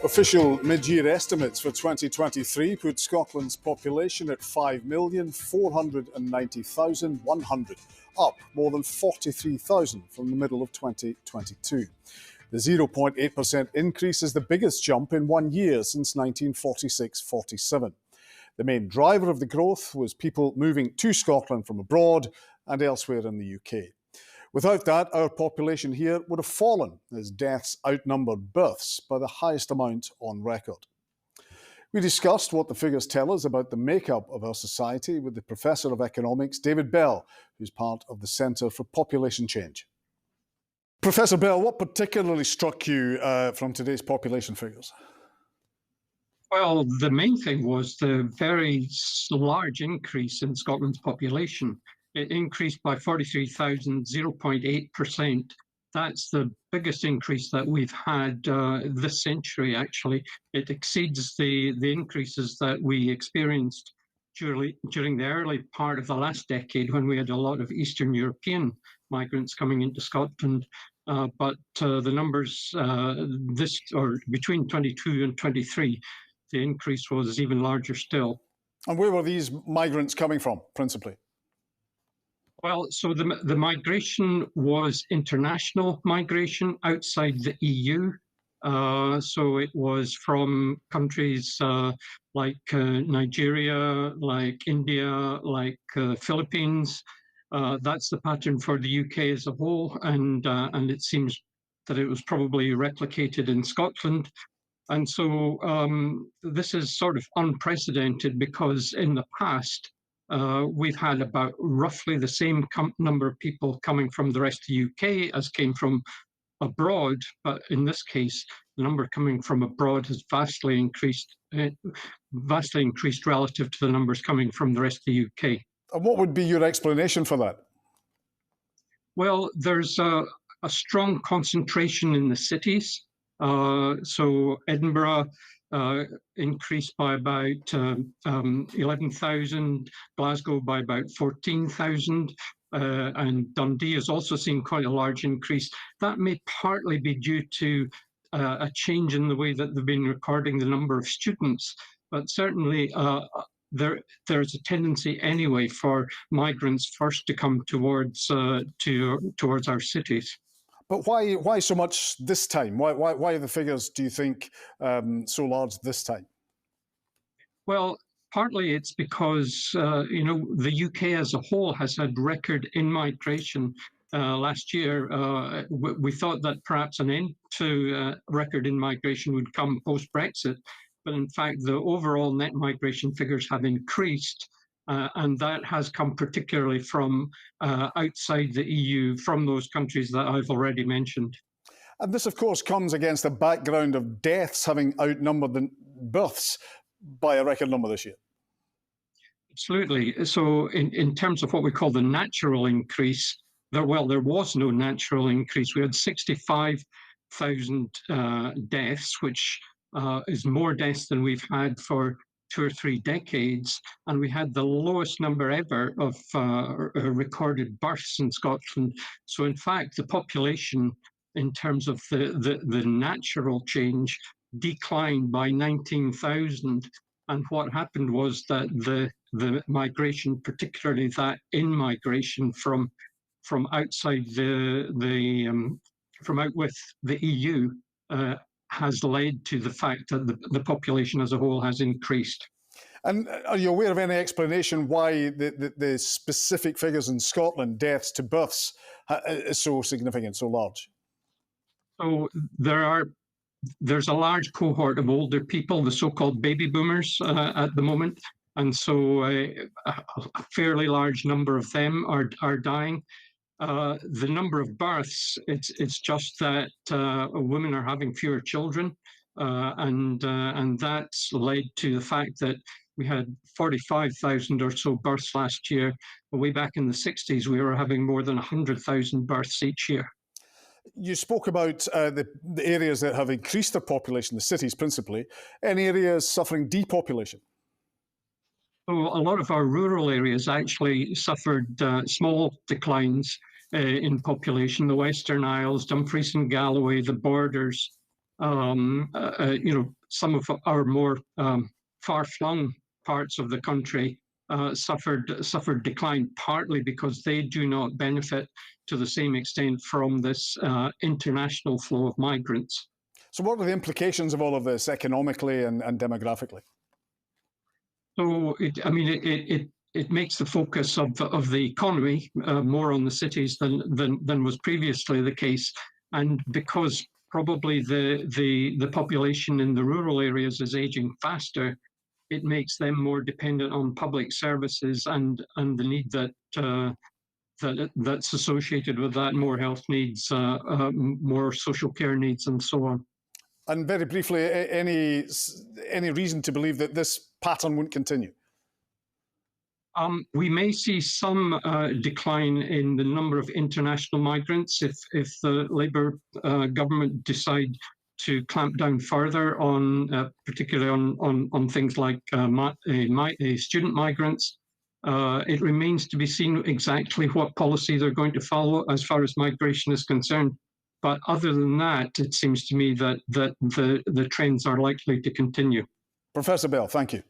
Official mid-year estimates for 2023 put Scotland's population at 5,490,100, up more than 43,000 from the middle of 2022. The 0.8% increase is the biggest jump in 1 year since 1946-47. The main driver of the growth was people moving to Scotland from abroad and elsewhere in the UK. Without that, our population here would have fallen as deaths outnumbered births by the highest amount on record. We discussed what the figures tell us about the makeup of our society with the Professor of Economics, David Bell, who's part of the Centre for Population Change. Professor Bell, what particularly struck you from today's population figures? Well, the main thing was the very large increase in Scotland's population. It increased by 43,000, 0.8%. That's the biggest increase that we've had this century, actually. It exceeds the increases that we experienced during the early part of the last decade when we had a lot of Eastern European migrants coming into Scotland. But the numbers between 22 and 23, the increase was even larger still. And where were these migrants coming from, principally? Well, so the migration was international migration outside the EU. So it was from countries like Nigeria, like India, like Philippines. That's the pattern for the UK as a whole, and it seems that it was probably replicated in Scotland. And so this is sort of unprecedented because in the past, we've had about roughly the same number of people coming from the rest of the UK as came from abroad. But in this case, the number coming from abroad has vastly increased relative to the numbers coming from the rest of the UK. And what would be your explanation for that? Well, there's a strong concentration in the cities. So Edinburgh increased by about 11,000, Glasgow by about 14,000, and Dundee has also seen quite a large increase. That may partly be due to a change in the way that they've been recording the number of students, but certainly there's a tendency anyway for migrants first to come towards our cities. But why so much this time? Why are the figures, do you think, so large this time? Well, partly it's because the UK as a whole has had record in-migration. Last year, we thought that perhaps an end to record in-migration would come post-Brexit, but in fact, the overall net migration figures have increased. And that has come particularly from outside the EU, from those countries that I've already mentioned. And this, of course, comes against a background of deaths having outnumbered the births by a record number this year. Absolutely. So in terms of what we call the natural increase, there was no natural increase. We had 65,000 deaths, which is more deaths than we've had for 2 or 3 decades, and we had the lowest number ever of recorded births in Scotland. So in fact, the population in terms of the natural change declined by 19,000. And what happened was that the migration, particularly that in-migration from outside from out with the EU, has led to the fact that the population as a whole has increased. And are you aware of any explanation why the specific figures in Scotland, deaths to births, is so significant, so large? So there's a large cohort of older people, the so-called baby boomers at the moment. And so a fairly large number of them are dying. The number of births, it's just that women are having fewer children, and that's led to the fact that we had 45,000 or so births last year. Way back in the 60s, we were having more than 100,000 births each year. You spoke about the areas that have increased their population, the cities principally. Any areas suffering depopulation? So a lot of our rural areas actually suffered small declines in population. The Western Isles, Dumfries and Galloway, the borders, some of our more far-flung parts of the country suffered decline, partly because they do not benefit to the same extent from this international flow of migrants. So what are the implications of all of this economically and demographically? So, it makes the focus of the economy more on the cities than was previously the case. And because probably the population in the rural areas is aging faster, it makes them more dependent on public services and the need that's associated with that, more health needs, more social care needs, and so on. And very briefly, any reason to believe that this pattern won't continue? We may see some decline in the number of international migrants if the Labour government decide to clamp down further on, particularly on things like student migrants. It remains to be seen exactly what policy they're going to follow as far as migration is concerned. But other than that, it seems to me that the trends are likely to continue. Professor Bell, thank you.